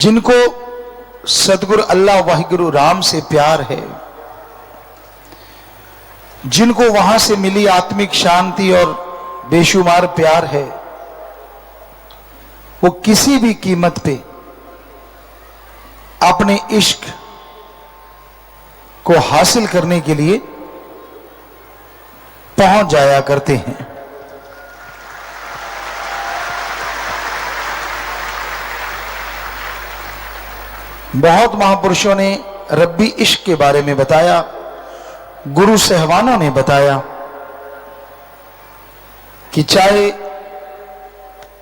जिनको सतगुरु अल्लाह वाहिगुरु राम से प्यार है, जिनको वहां से मिली आत्मिक शांति और बेशुमार प्यार है, वो किसी भी कीमत पे अपने इश्क को हासिल करने के लिए पहुंच जाया करते हैं। बहुत महापुरुषों ने रब्बी इश्क के बारे में बताया, गुरु सहवानों ने बताया कि चाहे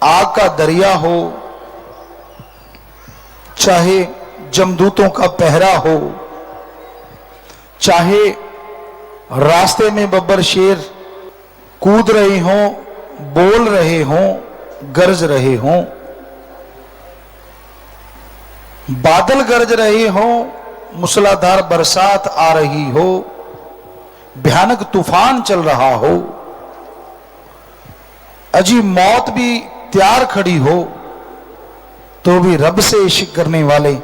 आग का दरिया हो, चाहे जमदूतों का पहरा हो, चाहे रास्ते में बब्बर शेर कूद रहे हों, बोल रहे हों, गरज रहे हों, बादल गरज रहे हों, मूसलाधार बरसात आ रही हो, भयानक तूफान चल रहा हो, अजी मौत भी तैयार खड़ी हो, तो भी रब से इश्क करने वाले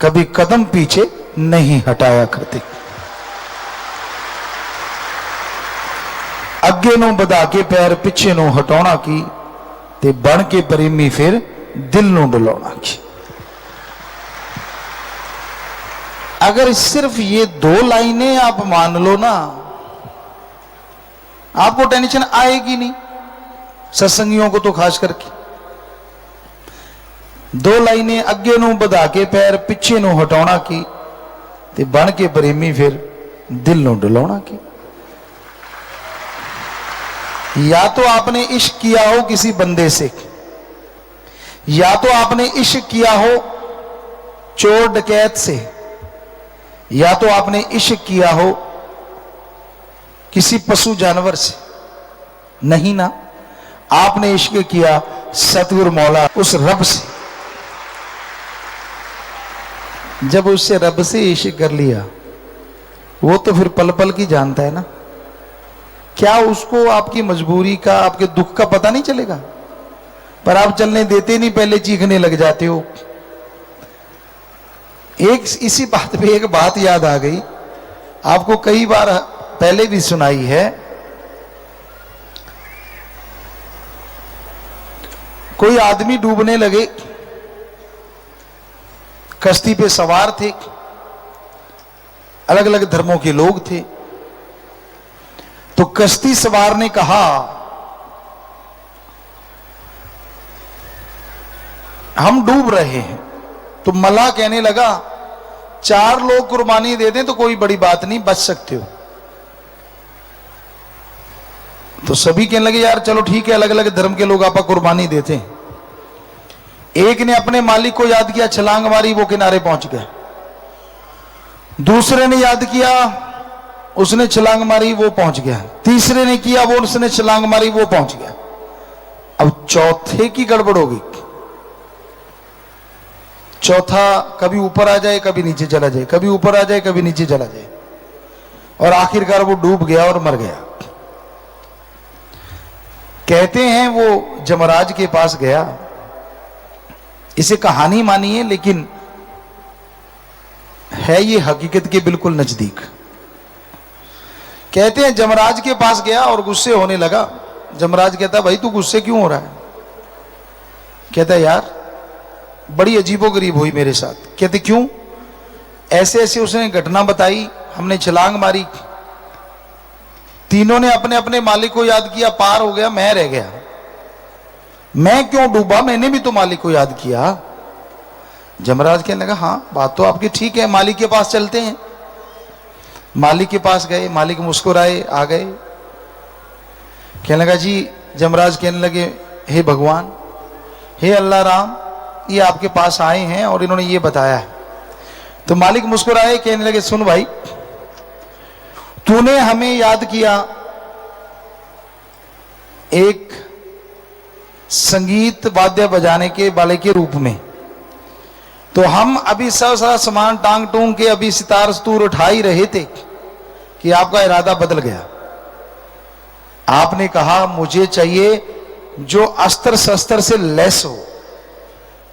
कभी कदम पीछे नहीं हटाया करते। अगे नो बधा के पैर पिछे नो हटाना की ते बन के प्रेमी फिर दिल नो डलाना की। अगर सिर्फ ये दो लाइनें आप मान लो ना, आपको टेंशन आएगी नहीं, सत्संगियों को तो खास करके। दो लाइनें अगे नो बधा के पैर पिछे नो हटाना की ते बन के प्रेमी फिर दिल नो डलाना की। या तो आपने इश्क किया हो किसी बंदे से, या तो आपने इश्क किया हो चोर डकैत से, या तो आपने इश्क किया हो किसी पशु जानवर से। नहीं ना, आपने इश्क किया सतगुरु मौला उस रब से। जब उससे रब से इश्क कर लिया, वो तो फिर पल पल की जानता है ना। क्या उसको आपकी मजबूरी का, आपके दुख का पता नहीं चलेगा? पर आप चलने देते नहीं, पहले चीखने लग जाते हो। एक इसी बात पे एक बात याद आ गई, आपको कई बार पहले भी सुनाई है। कोई आदमी डूबने लगे, कश्ती पे सवार थे, अलग अलग धर्मों के लोग थे। तो कश्ती सवार ने कहा, हम डूब रहे हैं। तो मल्लाह कहने लगा, 4 लोग कुर्बानी दे दें तो कोई बड़ी बात नहीं, बच सकते हो। तो सभी कहने लगे, यार चलो ठीक है, अलग अलग धर्म के लोग आपा कुर्बानी देते हैं। एक ने अपने मालिक को याद किया, छलांग मारी, वो किनारे पहुंच गया। दूसरे ने याद किया, उसने छलांग मारी, वो पहुंच गया। तीसरे ने किया, वो उसने छलांग मारी, वो पहुंच गया। अब चौथे की गड़बड़ होगी। चौथा कभी ऊपर आ जाए, कभी नीचे चला जाए, कभी ऊपर आ जाए, कभी नीचे चला जाए, और आखिरकार वो डूब गया और मर गया। कहते हैं वो जमराज के पास गया। इसे कहानी मानिए, लेकिन है ये हकीकत के बिल्कुल नजदीक। कहते हैं जमराज के पास गया और गुस्से होने लगा। जमराज कहता, भाई तू गुस्से क्यों हो रहा है? कहता, यार बड़ी अजीबोगरीब हुई मेरे साथ। कहते, क्यों? ऐसे ऐसे उसने घटना बताई, हमने छलांग मारी, तीनों ने अपने अपने मालिक को याद किया, पार हो गया, मैं रह गया। मैं क्यों डूबा? मैंने भी तो मालिक को याद किया। जमराज कहने लगा, हाँ बात तो आपकी ठीक है, मालिक के पास चलते हैं। मालिक के पास गए, मालिक मुस्कुराए, आ गए। कहने लगा, जी जमराज कहने लगे, हे भगवान, हे अल्लाह राम, ये आपके पास आए हैं और इन्होंने ये बताया है। तो मालिक मुस्कुराए, कहने लगे, सुन भाई, तूने हमें याद किया एक संगीत वाद्य बजाने के वाले के रूप में, तो हम अभी सब सारा सामान टांग टूंग के अभी सितार स्तूर उठा ही रहे थे कि आपका इरादा बदल गया। आपने कहा मुझे चाहिए जो अस्त्र शस्त्र से लैस हो,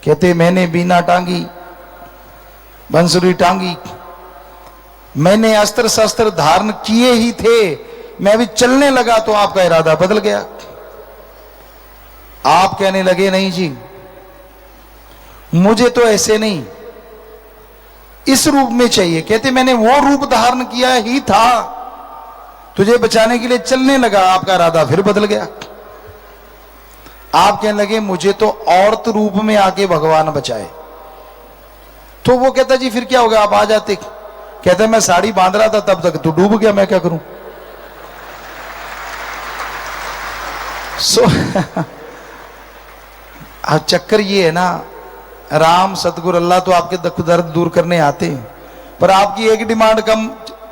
कहते मैंने बीना टांगी, बंसुरी टांगी, मैंने अस्त्र शस्त्र धारण किए ही थे, मैं अभी चलने लगा तो आपका इरादा बदल गया। आप कहने लगे नहीं जी मुझे तो ऐसे नहीं, इस रूप में चाहिए। कहते मैंने वो रूप धारण किया ही था, तुझे बचाने के लिए चलने लगा, आपका इरादा फिर बदल गया। आप कहने लगे मुझे तो औरत रूप में आके भगवान बचाए। तो वो कहता जी फिर क्या हो गया, आप आ जाते। कहता मैं साड़ी बांध रहा था तब तक तू डूब गया, मैं क्या करूं। अब चक्कर ये है ना, राम सतगुरु अल्लाह तो आपके दुख दर्द दूर करने आते हैं, पर आपकी एक डिमांड कम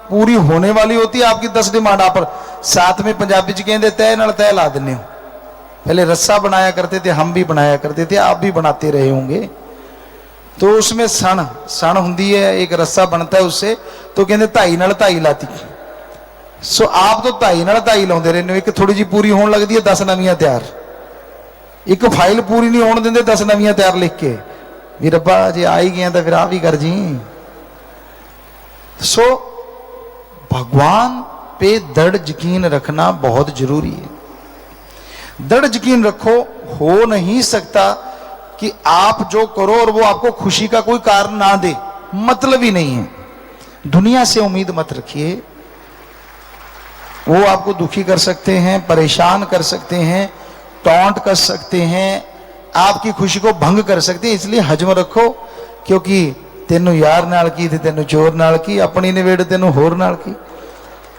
पूरी होने वाली होती है, आपकी 10 डिमांड आप साथ में पंजाबी च कहते तय नाल तय ला देने हो। पहले रस्सा बनाया करते थे, हम भी बनाया करते थे, आप भी बनाते रहे होंगे। तो उसमें सण होंगी है, एक रस्सा बनता है उससे, तो कहते धाई नाल धाई लाती। सो आप तो धाई नाल धाई लाते रहने, एक थोड़ी जी पूरी होने लगती है 10 नवियां तैयार, एक फाइल पूरी नहीं होने देंगे 10 नवियां तैयार लिख के भी रब्बा जे आ ही गया तो फिर आ भी कर जी। सो भगवान पे दृढ़ यकीन रखना बहुत जरूरी है। दृढ़ यकीन रखो, हो नहीं सकता कि आप जो करो और वो आपको खुशी का कोई कारण ना दे, मतलब ही नहीं है। दुनिया से उम्मीद मत रखिए, वो आपको दुखी कर सकते हैं, परेशान कर सकते हैं, टॉन्ट कर सकते हैं, आपकी खुशी को भंग कर सकते हैं। इसलिए हजम रखो, क्योंकि तेनू यार नाल की थी, तेनू चोर नाल की, अपनी निवेड़ तेनू होर नाल की।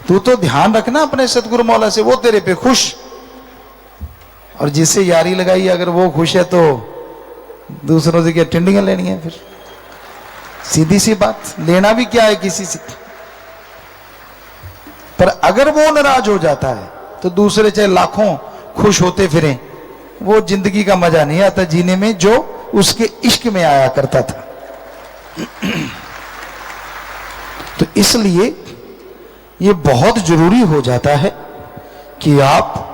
तू तो ध्यान रखना अपने सतगुरु मौला से, वो तेरे पे खुश, और जिससे यारी लगाई अगर वो खुश है तो दूसरों से क्या टिंडियां लेनी है। फिर सीधी सी बात, लेना भी क्या है किसी से। पर अगर वो नाराज हो जाता है तो दूसरे चाहे लाखों खुश होते फिरें, वो जिंदगी का मजा नहीं आता जीने में जो उसके इश्क में आया करता था। तो इसलिए ये बहुत जरूरी हो जाता है कि आप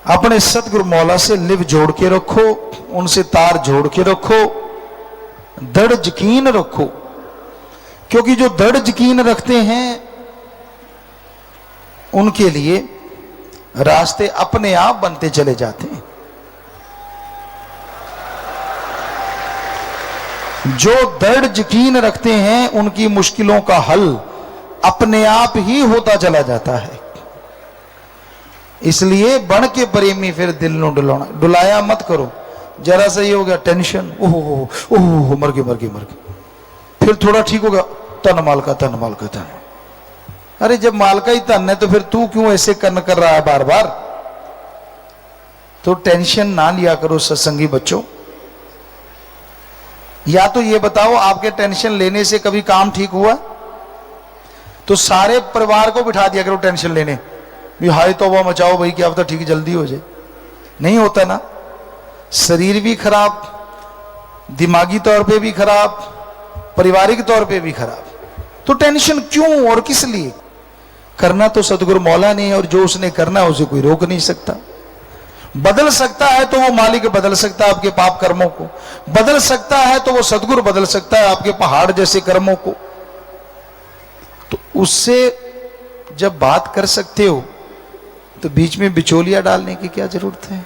अपने सतगुरु मौला से लिव जोड़ के रखो, उनसे तार जोड़ के रखो, दृढ़ यकीन रखो। क्योंकि जो दृढ़ यकीन रखते हैं उनके लिए रास्ते अपने आप बनते चले जाते हैं। जो दृढ़ यकीन रखते हैं उनकी मुश्किलों का हल अपने आप ही होता चला जाता है। इसलिए बन के प्रेमी फिर दिल नु डुलाना, डुलाया मत करो। जरा सा ये हो गया टेंशन, ओह मर गए, फिर थोड़ा ठीक हो गया, तन माल का तन। अरे जब माल का ही तन है तो फिर तू क्यों ऐसे कर्म कर रहा है बार बार। तो टेंशन ना लिया करो सत्संगी बच्चों। या तो ये बताओ आपके टेंशन लेने से कभी काम ठीक हुआ? तो सारे परिवार को बिठा दिया करो टेंशन लेने, भी हाय तौबा मचाओ भाई, क्या पता ठीक जल्दी हो जाए। नहीं होता ना, शरीर भी खराब, दिमागी तौर पे भी खराब, पारिवारिक तौर पे भी खराब। तो टेंशन क्यों और किस लिए? करना तो सतगुरु मौला ने, और जो उसने करना है उसे कोई रोक नहीं सकता। बदल सकता है तो वो मालिक बदल सकता है आपके पाप कर्मों को, बदल सकता है तो वो सतगुरु बदल सकता है आपके पहाड़ जैसे कर्मों को। तो उससे जब बात कर सकते हो तो बीच में बिचौलिया डालने की क्या जरूरत है?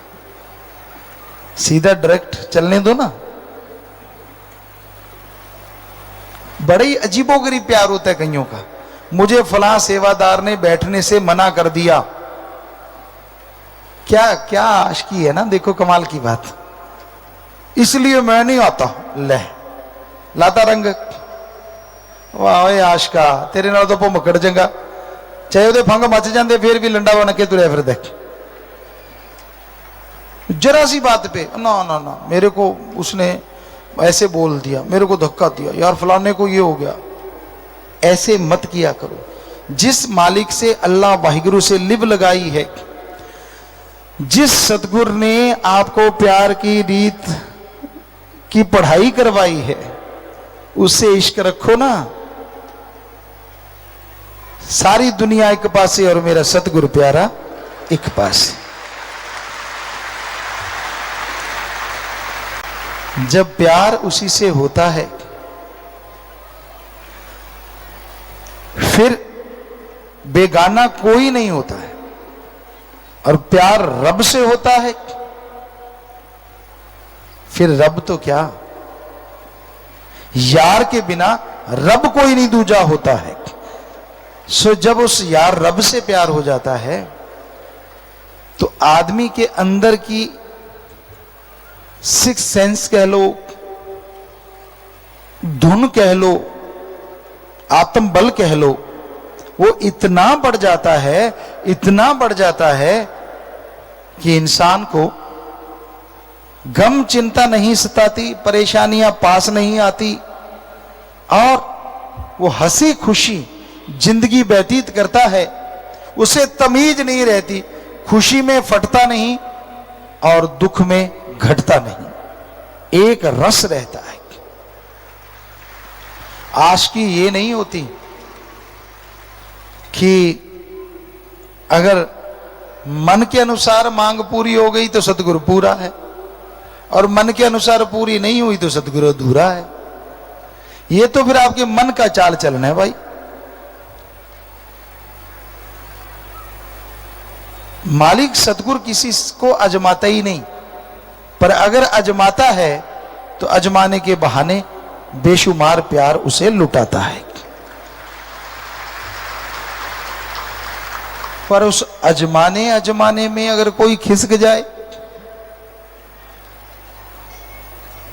सीधा डायरेक्ट चलने दो ना। बड़े ही अजीबोगरीब प्यार होता है कईयों का। मुझे फलां सेवादार ने बैठने से मना कर दिया, क्या क्या आशिकी है ना, देखो कमाल की बात, इसलिए मैं नहीं आता। ले लाता रंग, वाह आशिका तेरे नाल तो भुमकड़ चंगा, चाहे ਉਹਦੇ फंग मच जाते फिर भी लंडा बन के तुरया फिर देख। जरा सी बात पे ना ना ना, मेरे को उसने ऐसे बोल दिया, मेरे को धक्का दिया, यार फलाने को ये हो गया। ऐसे मत किया करो। जिस मालिक से अल्लाह वाहिगुरु से लिव लगाई है, जिस सतगुरु ने आपको प्यार की रीत की पढ़ाई करवाई है, उससे इश्क रखो ना। सारी दुनिया एक पासे और मेरा सतगुरु प्यारा एक पासे। जब प्यार उसी से होता है, फिर बेगाना कोई नहीं होता है। और प्यार रब से होता है, फिर रब तो क्या, यार के बिना रब कोई नहीं दूजा होता है। सो जब उस यार रब से प्यार हो जाता है तो आदमी के अंदर की सिक्स सेंस कह लो, धुन कह लो, आत्म बल कह लो, वो इतना बढ़ जाता है, इतना बढ़ जाता है कि इंसान को गम चिंता नहीं सताती, परेशानियां पास नहीं आती और वो हंसी खुशी जिंदगी व्यतीत करता है। उसे तमीज नहीं रहती, खुशी में फटता नहीं और दुख में घटता नहीं, एक रस रहता है। आशिकी ये नहीं होती कि अगर मन के अनुसार मांग पूरी हो गई तो सतगुरु पूरा है, और मन के अनुसार पूरी नहीं हुई तो सतगुरु अधूरा है। ये तो फिर आपके मन का चाल चलन है भाई। मालिक सतगुरु किसी को अजमाता ही नहीं, पर अगर अजमाता है तो अजमाने के बहाने बेशुमार प्यार उसे लुटाता है। पर उस अजमाने में अगर कोई खिसक जाए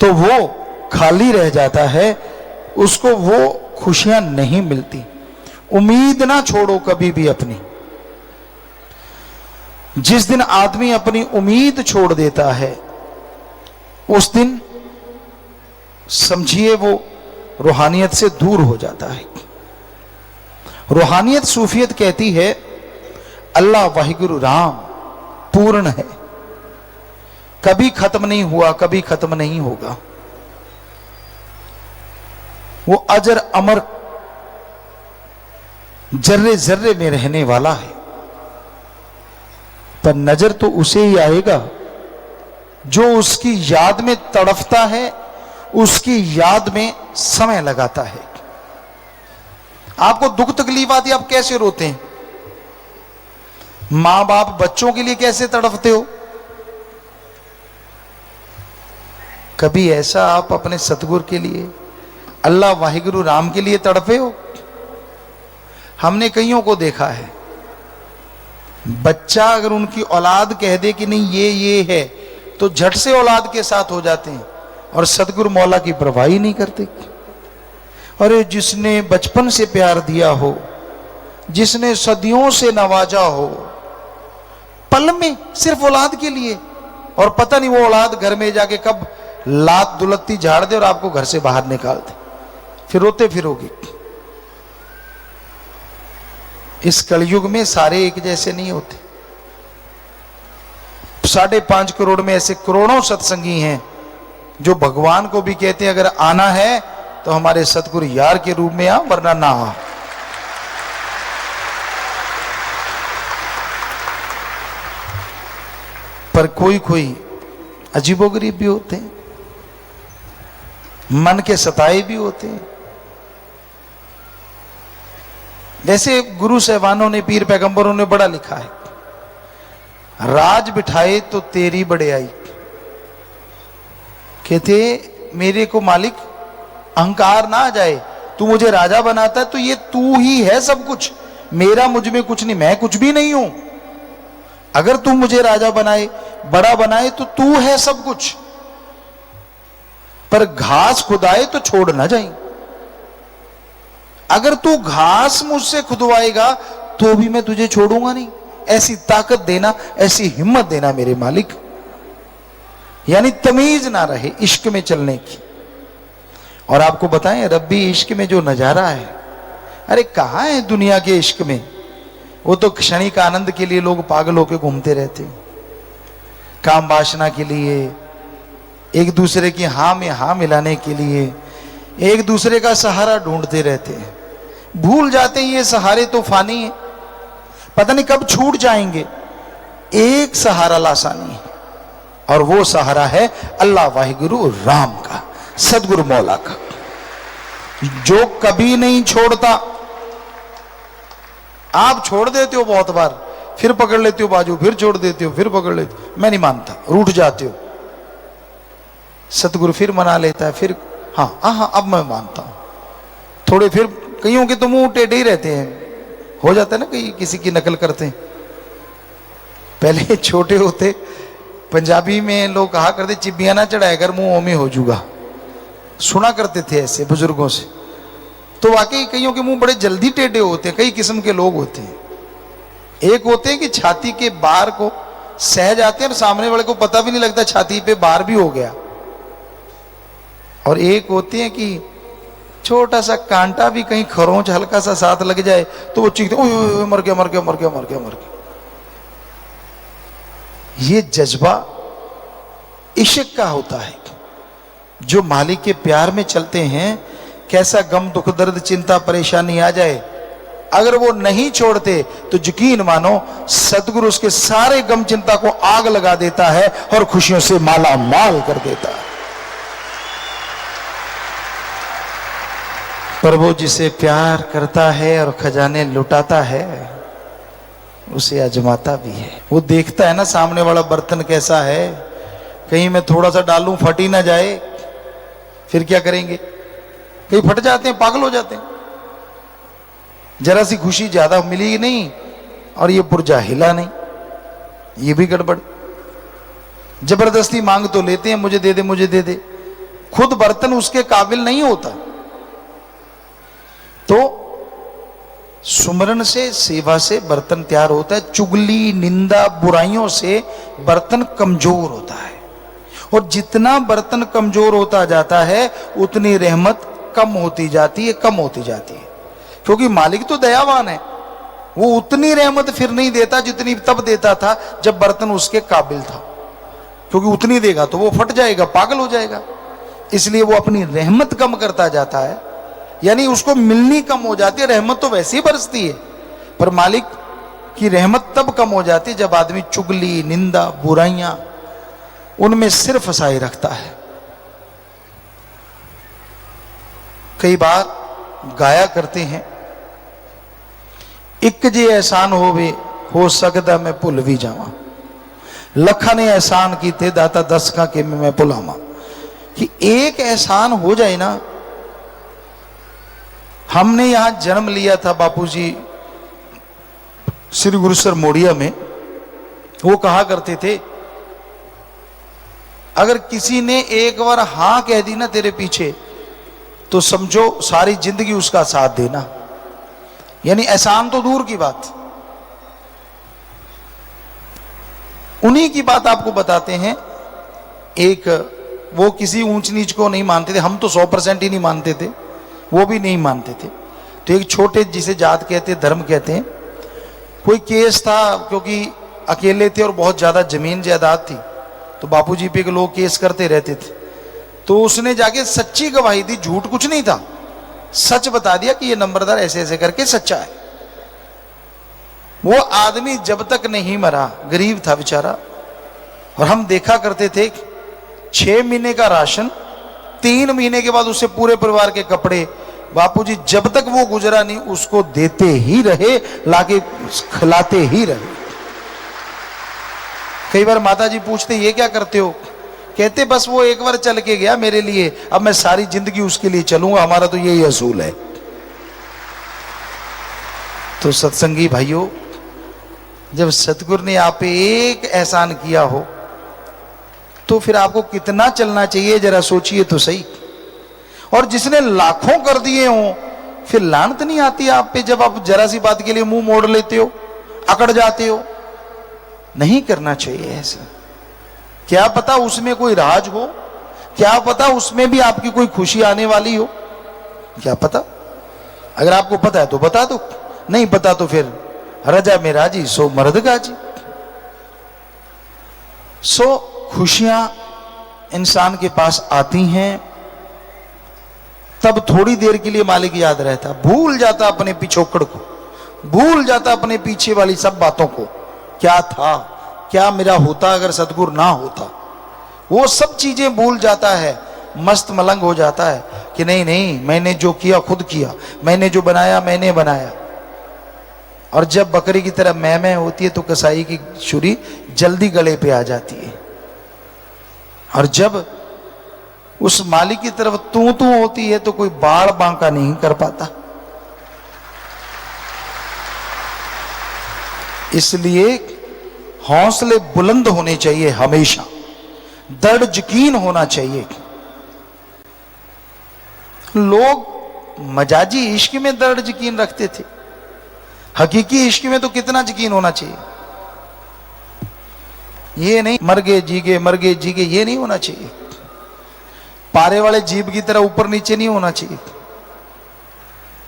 तो वो खाली रह जाता है, उसको वो खुशियां नहीं मिलती। उम्मीद ना छोड़ो कभी भी अपनी। जिस दिन आदमी अपनी उम्मीद छोड़ देता है उस दिन समझिए वो रूहानियत से दूर हो जाता है। रूहानियत सूफियत कहती है अल्लाह वाहिगुरु राम पूर्ण है, कभी खत्म नहीं हुआ, कभी खत्म नहीं होगा। वो अजर अमर जर्रे जर्रे में रहने वाला है। पर नजर तो उसे ही आएगा जो उसकी याद में तड़फता है, उसकी याद में समय लगाता है। आपको दुख तकलीफ आती है, आप कैसे रोते हैं? मां बाप बच्चों के लिए कैसे तड़फते हो? कभी ऐसा आप अपने सतगुरु के लिए, अल्लाह वाहिगुरु राम के लिए तड़पे हो? हमने कईयों को देखा है, बच्चा अगर उनकी औलाद कह दे कि नहीं ये है तो झट से औलाद के साथ हो जाते हैं और सतगुरु मौला की परवाह ही नहीं करते। अरे जिसने बचपन से प्यार दिया हो, जिसने सदियों से नवाजा हो, पल में सिर्फ औलाद के लिए, और पता नहीं वो औलाद घर में जाके कब लात दुलत्ती झाड़ दे और आपको घर से बाहर निकाल दे, फिर रोते फिरोगे। इस कलयुग में सारे एक जैसे नहीं होते। 5.5 करोड़ में ऐसे करोड़ों सत्संगी हैं जो भगवान को भी कहते हैं अगर आना है तो हमारे सतगुरु यार के रूप में आ, वरना ना आ। पर कोई कोई अजीबोगरीब भी होते हैं, मन के सताए भी होते हैं। जैसे गुरु साहबानों ने, पीर पैगंबरों ने बड़ा लिखा है, राज बिठाए तो तेरी बड़ाई। कहते मेरे को मालिक अहंकार ना आ जाए, तू मुझे राजा बनाता है तो ये तू ही है सब कुछ, मेरा मुझ में कुछ नहीं, मैं कुछ भी नहीं हूं। अगर तू मुझे राजा बनाए, बड़ा बनाए तो तू है सब कुछ, पर घास खुदाए तो छोड़ ना जाए। अगर तू घास मुझसे खुदवाएगा तो भी मैं तुझे छोड़ूंगा नहीं। ऐसी ताकत देना, ऐसी हिम्मत देना मेरे मालिक। यानी तमीज ना रहे इश्क में चलने की। और आपको बताएं रब्बी इश्क में जो नजारा है, अरे कहां है दुनिया के इश्क में? वो तो क्षणिक आनंद के लिए लोग पागल होकर घूमते रहते हैं, काम वासना के लिए, एक दूसरे की हाँ में हाँ मिलाने के लिए एक दूसरे का सहारा ढूंढते रहते हैं। भूल जाते हैं ये सहारे तो फानी है, पता नहीं कब छूट जाएंगे। एक सहारा लासानी है और वो सहारा है अल्लाह वाहिगुरु राम का, सदगुरु मौला का, जो कभी नहीं छोड़ता। आप छोड़ देते हो बहुत बार, फिर पकड़ लेते हो बाजू, फिर छोड़ देते हो, फिर पकड़ लेते हो, मैं नहीं मानता, रूठ जाते हो। सतगुरु फिर मना लेता है, फिर हाँ हाँ अब मैं मानता हूं थोड़े, फिर कईयों के तो मुंह टेढ़े ही रहते हैं, हो जाता है ना, कहीं किसी की नकल करते हैं। पहले छोटे होते पंजाबी में लोग कहा करते चिबिया ना चढ़ाया कर मुंह ओमी हो जूगा, सुना करते थे ऐसे बुजुर्गों से। तो वाकई कईयों के मुंह बड़े जल्दी टेढ़े होते हैं, कई किस्म के लोग होते हैं। एक होते हैं कि छाती के बार को सह जाते हैं और सामने वाले को पता भी नहीं लगता छाती पे बार भी हो गया। और एक होते हैं कि छोटा सा कांटा भी कहीं खरोंच हल्का सा साथ लग जाए तो वो चीखते ओए मर गया मर गया मर गया मर गया मर गया। ये जज्बा इश्क का होता है। जो मालिक के प्यार में चलते हैं, कैसा गम दुख दर्द चिंता परेशानी आ जाए, अगर वो नहीं छोड़ते तो यकीन मानो सतगुरु उसके सारे गम चिंता को आग लगा देता है और खुशियों से माला माल कर देता है। पर वो जिसे प्यार करता है और खजाने लुटाता है, उसे आजमाता भी है। वो देखता है ना सामने वाला बर्तन कैसा है, कहीं मैं थोड़ा सा डालूं फटी ना जाए, फिर क्या करेंगे, कहीं फट जाते हैं, पागल हो जाते हैं। जरा सी खुशी ज्यादा मिली नहीं और ये पुर्जा हिला नहीं, ये भी गड़बड़। जबरदस्ती मांग तो लेते हैं, मुझे दे दे मुझे दे दे, खुद बर्तन उसके काबिल नहीं होता। तो सुमरन से सेवा से बर्तन तैयार होता है, चुगली निंदा बुराइयों से बर्तन कमजोर होता है। और जितना बर्तन कमजोर होता जाता है उतनी रहमत कम होती जाती है, कम होती जाती है। क्योंकि मालिक तो दयावान है, वो उतनी रहमत फिर नहीं देता जितनी तब देता था जब बर्तन उसके काबिल था। क्योंकि उतनी देगा तो वो फट जाएगा, पागल हो जाएगा, इसलिए वो अपनी रहमत कम करता जाता है, यानी उसको मिलनी कम हो जाती है। रहमत तो वैसे ही बरसती है, पर मालिक की रहमत तब कम हो जाती है जब आदमी चुगली निंदा बुराइयां उनमें सिर फंसाए रखता है। कई बार गाया करते हैं, एक जे एहसान होवे हो सकता मैं भुल भी जावा, लखा ने एहसान कीते दाता दस का के मैं भुलावा। कि एक एहसान हो जाए ना। हमने यहां जन्म लिया था बापूजी श्री गुरुसर मोड़िया में, वो कहा करते थे अगर किसी ने एक बार हां कह दी ना तेरे पीछे तो समझो सारी जिंदगी उसका साथ देना। यानी एहसान तो दूर की बात, उन्हीं की बात आपको बताते हैं। एक वो किसी ऊंच नीच को नहीं मानते थे, हम तो 100% ही नहीं मानते थे, वो भी नहीं मानते थे। तो एक छोटे जिसे जात कहते धर्म कहते हैं, कोई केस था, क्योंकि अकेले थे और बहुत ज्यादा जमीन जायदाद थी, तो बापूजी पे के लोग केस करते रहते थे। तो उसने जाके सच्ची गवाही दी, झूठ कुछ नहीं था, सच बता दिया कि ये नंबरदार ऐसे ऐसे करके सच्चा है। वो आदमी जब तक नहीं मरा, गरीब था बेचारा, और हम देखा करते थे 6 महीने का राशन, 3 महीने के बाद उससे पूरे परिवार के कपड़े, बापूजी जब तक वो गुजरा नहीं उसको देते ही रहे, लाके खिलाते ही रहे। कई बार माताजी पूछते ये क्या करते हो, कहते बस वो एक बार चल के गया मेरे लिए, अब मैं सारी जिंदगी उसके लिए चलूंगा, हमारा तो यही असूल है। तो सत्संगी भाइयों, जब सतगुरु ने आप पे एक एहसान किया हो तो फिर आपको कितना चलना चाहिए, जरा सोचिए तो सही। और जिसने लाखों कर दिए हो, फिर लानत नहीं आती आप पे जब आप जरा सी बात के लिए मुंह मोड़ लेते हो, अकड़ जाते हो। नहीं करना चाहिए ऐसा। क्या पता उसमें कोई राज हो, क्या पता उसमें भी आपकी कोई खुशी आने वाली हो, क्या पता। अगर आपको पता है तो बता दो, नहीं पता तो फिर रजा में राजी सो मर्द गाजी। सो खुशियां इंसान के पास आती हैं, तब थोड़ी देर के लिए मालिक याद रहता, भूल जाता अपने पिछोकड़ को, भूल जाता अपने पीछे वाली सब बातों को। क्या था, क्या मेरा होता अगर सतगुरु ना होता। वो सब चीजें भूल जाता है, मस्त मलंग हो जाता है कि नहीं नहीं, मैंने जो किया खुद किया, मैंने जो बनाया मैंने बनाया। और जब बकरी की तरह मैं होती है तो कसाई की छुरी जल्दी गले पे आ जाती है। और जब उस मालिक की तरफ तू होती है तो कोई बाड़ बांका नहीं कर पाता। इसलिए हौसले बुलंद होने चाहिए, हमेशा दृढ़ यकीन होना चाहिए। लोग मजाजी इश्क में दृढ़ यकीन रखते थे, हकीकी इश्क में तो कितना यकीन होना चाहिए। ये नहीं मर गए जी गए, मर गए जी गए, ये नहीं होना चाहिए। पारे वाले जीभ की तरह ऊपर नीचे नहीं होना चाहिए।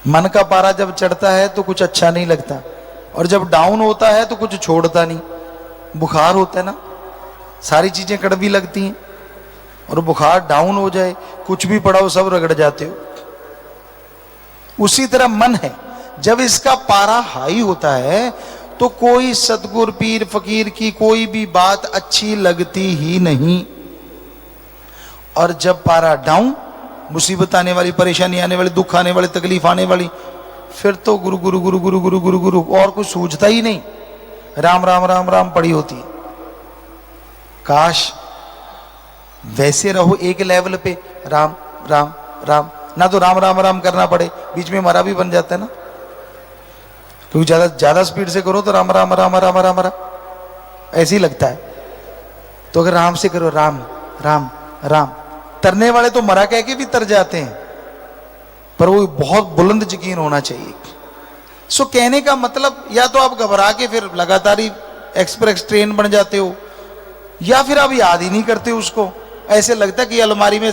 मन का पारा जब चढ़ता है तो कुछ अच्छा नहीं लगता, और जब डाउन होता है तो कुछ छोड़ता नहीं। बुखार होता है ना, सारी चीजें कड़वी लगती हैं, और बुखार डाउन हो जाए, कुछ भी पड़ा हो सब रगड़ जाते हो। उसी तरह मन है, जब इसका पारा हाई होता है तो कोई सतगुर पीर फकीर की कोई भी बात अच्छी लगती ही नहीं। और जब पारा डाउन, मुसीबत आने वाली, परेशानी आने वाली, दुख आने वाली, तकलीफ आने वाली, फिर तो गुरु गुरु गुरु गुरु गुरु गुरु गुरु और कुछ सूझता ही नहीं। राम राम राम राम पड़ी होती। काश वैसे रहो एक लेवल पे, राम राम राम, ना तो राम राम राम करना पड़े, बीच में मरा भी बन जाता है ना, क्योंकि ज्यादा ज्यादा स्पीड से करो तो राम राम राम राम राम राम ऐसे ही लगता है। तो अगर राम से करो, राम राम राम, तरने वाले तो मरा कह के भी तर जाते हैं, पर वो बहुत बुलंद यकीन होना चाहिए। सो कहने का मतलब, या तो आप घबरा के फिर लगातार ही एक्सप्रेस ट्रेन बन जाते हो, या फिर आप याद ही नहीं करते उसको। ऐसे लगता है कि अलमारी में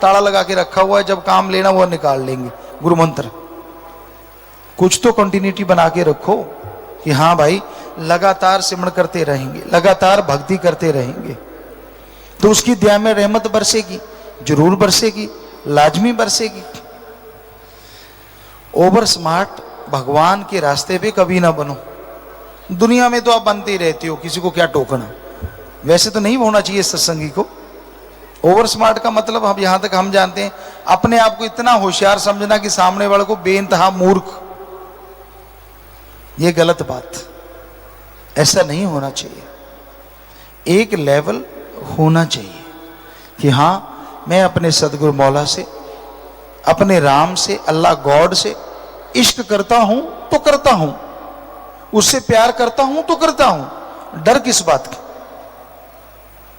ताला लगा के रखा हुआ है, जब काम लेना हुआ निकाल लेंगे। गुरु मंत्र कुछ तो कंटिन्यूटी बना के रखो कि हाँ भाई लगातार सिमरण करते रहेंगे, लगातार भक्ति करते रहेंगे, तो उसकी दया में रहमत बरसेगी, जरूर बरसेगी, लाजमी बरसेगी। ओवर स्मार्ट भगवान के रास्ते पे कभी ना बनो। दुनिया में तो आप बनते ही रहते हो, किसी को क्या टोकना। वैसे तो नहीं होना चाहिए सत्संगी को। ओवर स्मार्ट का मतलब, हम यहां तक हम जानते हैं, अपने आप को इतना होशियार समझना कि सामने वाले को बेइंतहा मूर्ख। यह गलत बात, ऐसा नहीं होना चाहिए। एक लेवल होना चाहिए कि हां मैं अपने सदगुरु मौला से, अपने राम से, अल्लाह गॉड से इश्क करता हूं तो करता हूं, उससे प्यार करता हूं तो करता हूं। डर किस बात का?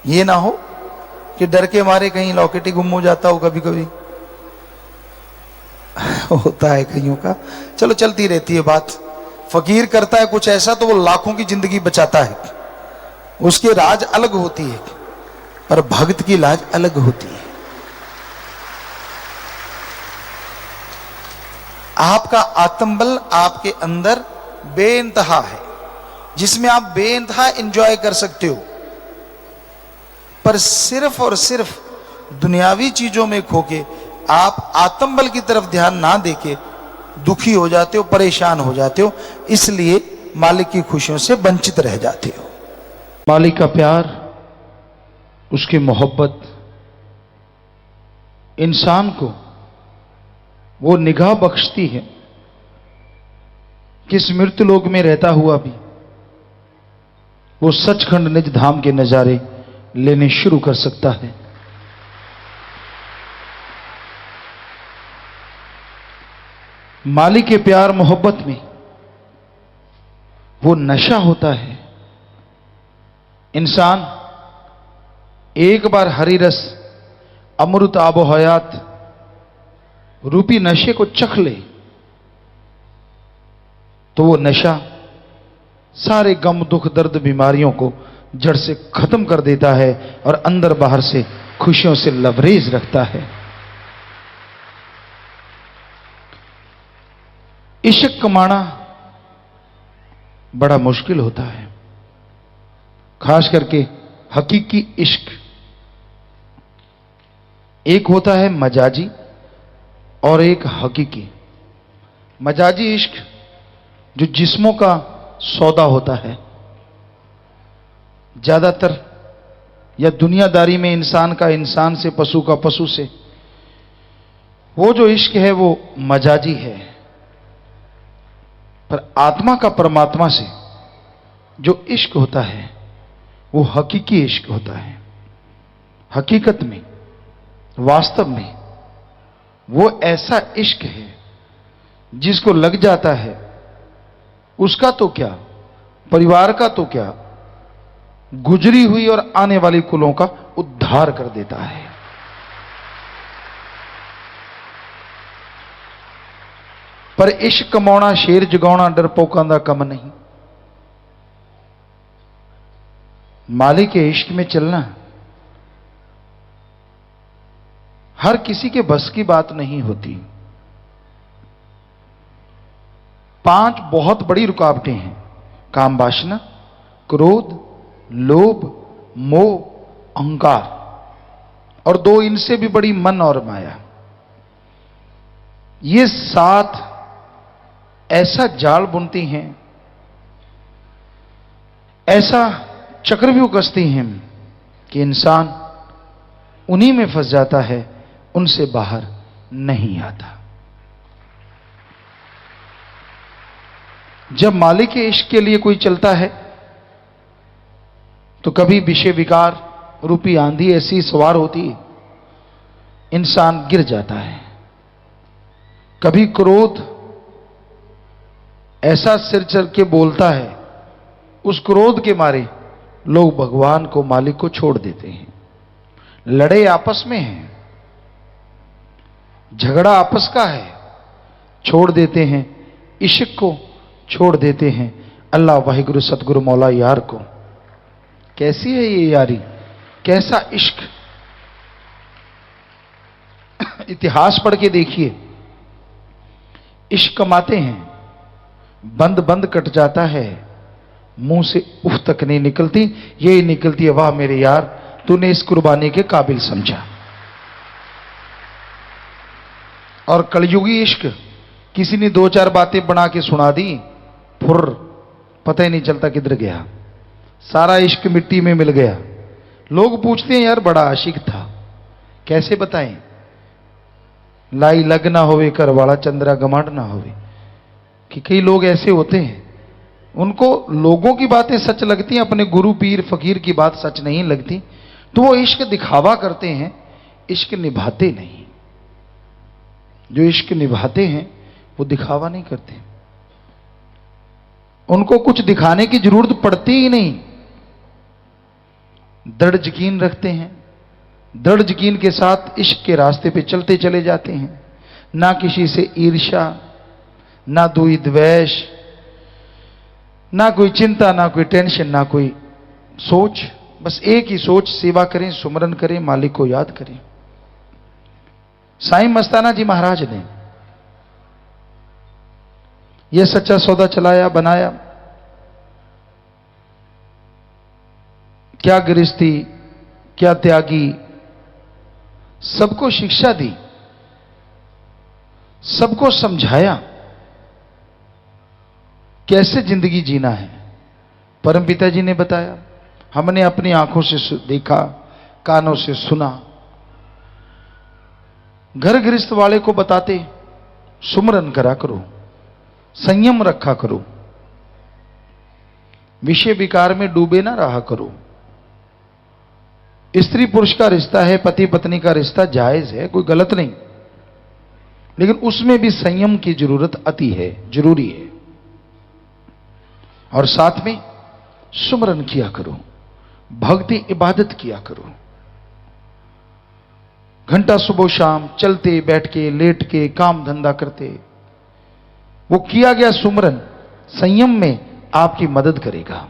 ये ना हो कि डर के मारे कहीं लॉकेट ही गुम हो जाता हो। कभी कभी होता है कईयों का, चलो चलती रहती है बात। फकीर करता है कुछ ऐसा तो वो लाखों की जिंदगी बचाता है, उसके राज अलग होती है, पर भक्त की लाज अलग होती है। आपका आत्मबल आपके अंदर बेइंतहा है, जिसमें आप बेइंतहा एंजॉय कर सकते हो, पर सिर्फ और सिर्फ दुनियावी चीजों में खोके आप आत्मबल की तरफ ध्यान ना देके दुखी हो जाते हो, परेशान हो जाते हो, इसलिए मालिक की खुशियों से वंचित रह जाते हो। मालिक का प्यार, उसकी मोहब्बत इंसान को वो निगाह बख्शती है कि इस मृत्यु लोक में रहता हुआ भी वो सचखंड निज धाम के नजारे लेने शुरू कर सकता है। मालिक के प्यार मोहब्बत में वो नशा होता है। इंसान एक बार हरी रस अमृत आबो हयात रूपी नशे को चख ले तो वो नशा सारे गम दुख दर्द बीमारियों को जड़ से खत्म कर देता है और अंदर बाहर से खुशियों से लबरेज रखता है। इश्क कमाना बड़ा मुश्किल होता है, खास करके हकीकी इश्क। एक होता है मजाजी और एक हकीकी। मजाजी इश्क जो जिस्मों का सौदा होता है, ज्यादातर या दुनियादारी में इंसान का इंसान से, पशु का पशु से। वो जो इश्क है वो मजाजी है, पर आत्मा का परमात्मा से जो इश्क होता है वो हकीकी इश्क होता है। हकीकत में, वास्तव में वो ऐसा इश्क है जिसको लग जाता है, उसका तो क्या, परिवार का तो क्या, गुजरी हुई और आने वाली कुलों का उद्धार कर देता है। पर इश्क कमाना शेर जगाना डरपोकां दा कम नहीं। मालिक के इश्क में चलना हर किसी के बस की बात नहीं होती। 5 बहुत बड़ी रुकावटें हैं: काम वासना, क्रोध, लोभ, मोह, अहंकार, और 2 इनसे भी बड़ी मन और माया। ये 7 ऐसा जाल बुनती हैं, ऐसा चक्रव्यूह कसती हैं कि इंसान उन्हीं में फंस जाता है, उनसे बाहर नहीं आता। जब मालिक के इश्क के लिए कोई चलता है तो कभी विषय विकार रूपी आंधी ऐसी सवार होती है, इंसान गिर जाता है। कभी क्रोध ऐसा सिर चढ़ के बोलता है, उस क्रोध के मारे लोग भगवान को, मालिक को छोड़ देते हैं। लड़े आपस में हैं, झगड़ा आपस का है, छोड़ देते हैं इश्क को, छोड़ देते हैं अल्लाह वाहिगुरु सतगुरु मौला यार को। कैसी है ये यारी, कैसा इश्क। इतिहास पढ़ के देखिए, इश्क कमाते हैं, बंद बंद कट जाता है, मुंह से उफ तक नहीं निकलती, यही निकलती है वाह मेरे यार, तूने इस कुर्बानी के काबिल समझा। और कलयुगी इश्क, किसी ने 2-4 बातें बना के सुना दी, फुर, पता ही नहीं चलता किधर गया, सारा इश्क मिट्टी में मिल गया। लोग पूछते हैं यार बड़ा आशिक था, कैसे बताएं? लाई लग ना होवे कर वाला चंद्रा गमांड ना होवे। कि कई लोग ऐसे होते हैं, उनको लोगों की बातें सच लगती हैं, अपने गुरु पीर फकीर की बात सच नहीं लगती, तो वो इश्क दिखावा करते हैं, इश्क निभाते नहीं। जो इश्क निभाते हैं वो दिखावा नहीं करते, उनको कुछ दिखाने की जरूरत पड़ती ही नहीं। दृढ़ यकीन रखते हैं, दृढ़ यकीन के साथ इश्क के रास्ते पे चलते चले जाते हैं। ना किसी से ईर्ष्या, ना कोई द्वेष, ना कोई चिंता, ना कोई टेंशन, ना कोई सोच, बस एक ही सोच, सेवा करें, सुमरन करें, मालिक को याद करें। साईं मस्ताना जी महाराज ने यह सच्चा सौदा चलाया, बनाया। क्या गृहस्थी, क्या त्यागी, सबको शिक्षा दी, सबको समझाया कैसे जिंदगी जीना है। परमपिता जी ने बताया, हमने अपनी आंखों से देखा, कानों से सुना। घर गृहस्थ वाले को बताते, सुमरन करा करो, संयम रखा करो, विषय विकार में डूबे ना रहा करो। स्त्री पुरुष का रिश्ता है, पति पत्नी का रिश्ता जायज है, कोई गलत नहीं, लेकिन उसमें भी संयम की जरूरत अति है, जरूरी है। और साथ में सुमरन किया करो, भक्ति इबादत किया करो। घंटा सुबह शाम चलते बैठ के लेट के काम धंधा करते, वो किया गया सुमरन संयम में आपकी मदद करेगा।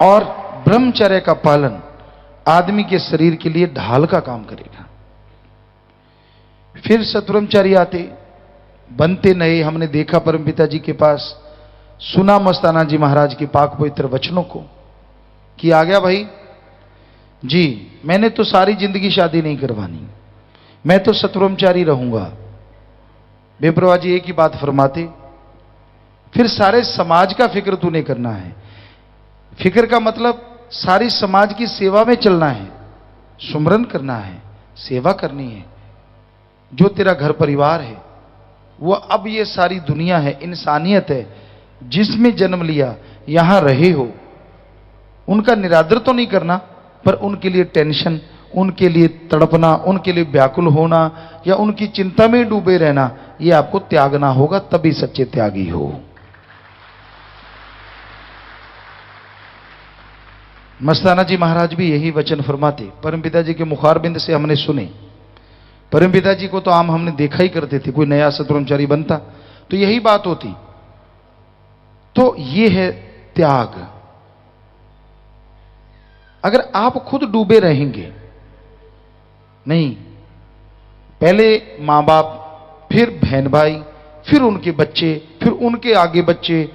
और ब्रह्मचर्य का पालन आदमी के शरीर के लिए ढाल का काम करेगा। फिर सतब्रह्मचारी आते, बनते नए। हमने देखा परमपिता जी के पास, सुना मस्ताना जी महाराज के पाक पवित्र वचनों को कि आ गया भाई जी, मैंने तो सारी जिंदगी शादी नहीं करवानी, मैं तो सतब्रह्मचारी रहूंगा। बेप्रवा जी एक ही बात फरमाते, फिर सारे समाज का फिक्र तूने करना है, फिक्र का मतलब सारी समाज की सेवा में चलना है, सुमरन करना है, सेवा करनी है। जो तेरा घर परिवार है, वो अब ये सारी दुनिया है, इंसानियत है, जिसमें जन्म लिया, यहां रहे हो, उनका निरादर तो नहीं करना, पर उनके लिए टेंशन, उनके लिए तड़पना, उनके लिए व्याकुल होना या उनकी चिंता में डूबे रहना, ये आपको त्यागना होगा, तभी सच्चे त्यागी हो। मस्ताना जी महाराज भी यही वचन फरमाते, परमपिता जी के मुखारबिंद से हमने सुने। परमपिता जी को तो आम हमने देखा ही करते थे, कोई नया सतब्रह्मचारी बनता तो यही बात होती। तो ये है त्याग। अगर आप खुद डूबे रहेंगे, नहीं, पहले मां बाप, फिर बहन भाई, फिर उनके बच्चे, फिर उनके आगे बच्चे,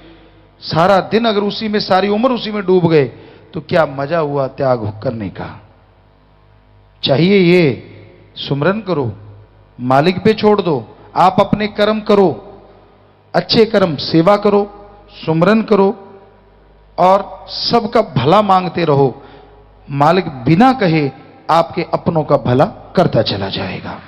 सारा दिन अगर उसी में, सारी उम्र उसी में डूब गए, तो क्या मजा हुआ त्याग करने का। चाहिए ये सुमरन करो, मालिक पे छोड़ दो, आप अपने कर्म करो, अच्छे कर्म, सेवा करो, सुमरन करो और सबका भला मांगते रहो। मालिक बिना कहे आपके अपनों का भला करता चला जाएगा।